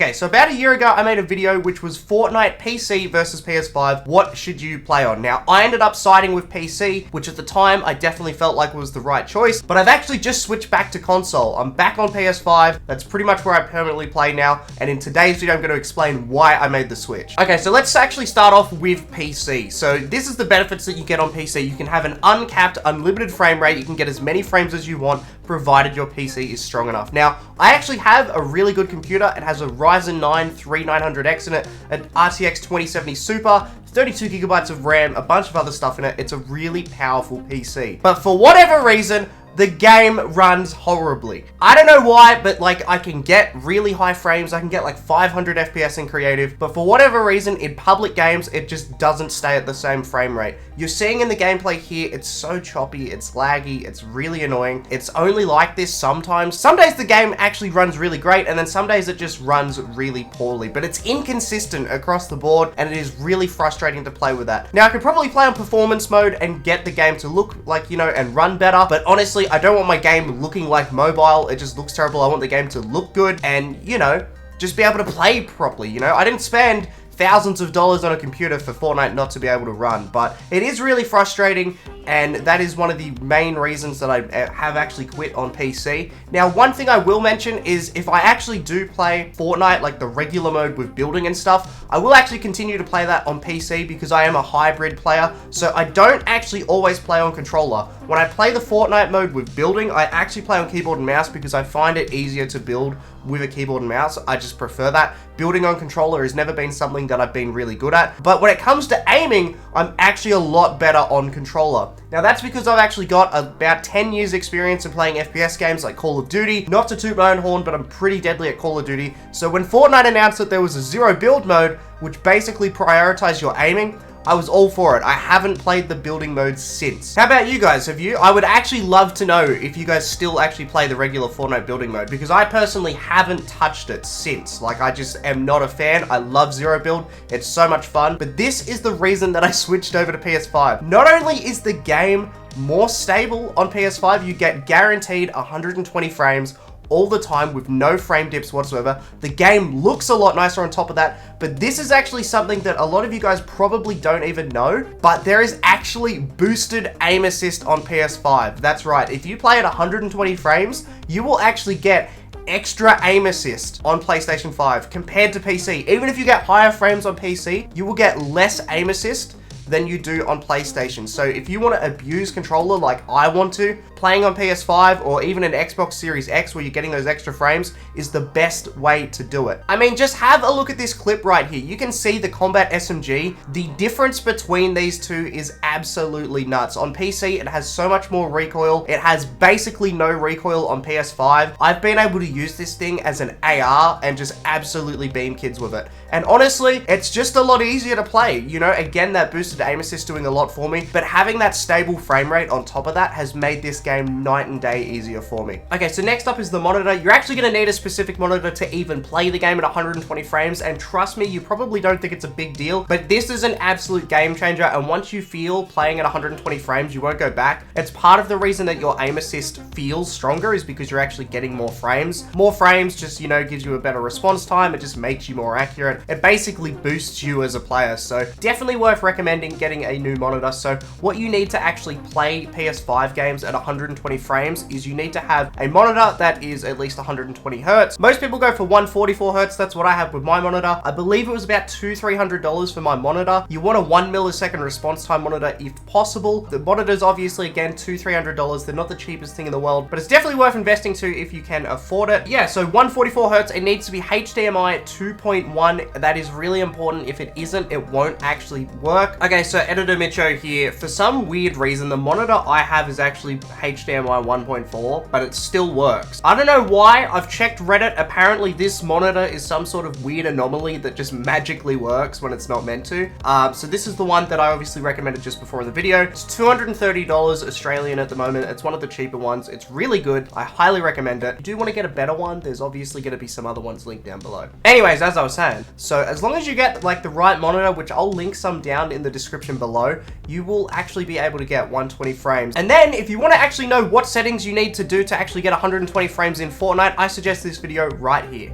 Okay, so about a year ago, I made a video which was Fortnite PC versus PS5. What should you play on? Now, I ended up siding with PC, which at the time I definitely felt like was the right choice, but I've actually just switched back to console. I'm back on PS5. That's pretty much where I permanently play now, and in today's video, I'm going to explain why I made the switch. Okay, so let's actually start off with PC. So this is the benefits that you get on PC. You can have an uncapped, unlimited frame rate. You can get as many frames as you want, provided your PC is strong enough. Now, I actually have a really good computer. It has a Ryzen 9 3900X in it, an RTX 2070 Super, 32 gigabytes of RAM, a bunch of other stuff in it. It's a really powerful PC. But for whatever reason, the game runs horribly. I don't know why, but like I can get really high frames. I can get like 500 FPS in creative, but for whatever reason in public games, it just doesn't stay at the same frame rate. You're seeing in the gameplay here, it's so choppy, it's laggy, it's really annoying. It's only like this sometimes. Some days the game actually runs really great, and then some days it just runs really poorly, but it's inconsistent across the board, and it is really frustrating to play with that. Now, I could probably play on performance mode and get the game to look like, you know, and run better, but honestly, I don't want my game looking like mobile. It just looks terrible. I want the game to look good and, you know, just be able to play properly, you know? I didn't spend thousands of dollars on a computer for Fortnite not to be able to run, but it is really frustrating, and that is one of the main reasons that I have actually quit on PC. Now, one thing I will mention is if I actually do play Fortnite, like the regular mode with building and stuff, I will actually continue to play that on PC because I am a hybrid player, so I don't actually always play on controller. When I play the Fortnite mode with building, I actually play on keyboard and mouse because I find it easier to build with a keyboard and mouse. I just prefer that. Building on controller has never been something that I've been really good at, but when it comes to aiming, I'm actually a lot better on controller. Now, that's because I've actually got about 10 years experience in playing FPS games like Call of Duty. Not to toot my own horn, but I'm pretty deadly at Call of Duty. So when Fortnite announced that there was a zero build mode, which basically prioritized your aiming, I was all for it. I haven't played the building mode since. How about you guys? Have you? I would actually love to know if you guys still actually play the regular Fortnite building mode, because I personally haven't touched it since. Like, I just am not a fan. I love zero build. It's so much fun. But this is the reason that I switched over to PS5. Not only is the game more stable on PS5, you get guaranteed 120 frames all the time with no frame dips whatsoever. The game looks a lot nicer on top of that, but this is actually something that a lot of you guys probably don't even know, but there is actually boosted aim assist on PS5. That's right. If you play at 120 frames, you will actually get extra aim assist on PlayStation 5 compared to PC. Even if you get higher frames on PC, you will get less aim assist than you do on PlayStation. So if you want to abuse controller like I want to, playing on PS5 or even an Xbox Series X where you're getting those extra frames is the best way to do it. I mean, just have a look at this clip right here. You can see the Combat SMG. The difference between these two is absolutely nuts. On PC, it has so much more recoil. It has basically no recoil on PS5. I've been able to use this thing as an AR and just absolutely beam kids with it. And honestly, it's just a lot easier to play. You know, again, that boosted aim assist doing a lot for me, but having that stable frame rate on top of that has made this game night and day easier for me. Okay, so next up is the monitor. You're actually going to need a specific monitor to even play the game at 120 frames, and trust me, you probably don't think it's a big deal, but this is an absolute game changer, and once you feel playing at 120 frames, you won't go back. It's part of the reason that your aim assist feels stronger is because you're actually getting more frames. More frames just, you know, gives you a better response time. It just makes you more accurate. It basically boosts you as a player, so definitely worth recommending getting a new monitor. So what you need to actually play PS5 games at 120 frames is you need to have a monitor that is at least 120 hertz. Most people go for 144 hertz. That's what I have with my monitor. I believe it was about $200-300 for my monitor. You want a 1 millisecond response time monitor if possible. The monitors, obviously, again, $200-300. They're not the cheapest thing in the world, but it's definitely worth investing to if you can afford it. Yeah, so 144 hertz, it needs to be HDMI 2.1. That is really important. If it isn't, it won't actually work. Okay, so Editor Mitcho here. For some weird reason, the monitor I have is actually HDMI 1.4, but it still works. I don't know why. I've checked Reddit. Apparently, this monitor is some sort of weird anomaly that just magically works when it's not meant to. So this is the one that I obviously recommended just before in the video. It's $230 Australian at the moment. It's one of the cheaper ones. It's really good. I highly recommend it. If you do want to get a better one, there's obviously going to be some other ones linked down below. Anyways, as I was saying, so as long as you get like the right monitor, which I'll link some down in the description below, you will actually be able to get 120 frames. And then if you want to actually know what settings you need to do to actually get 120 frames in Fortnite, I suggest this video right here.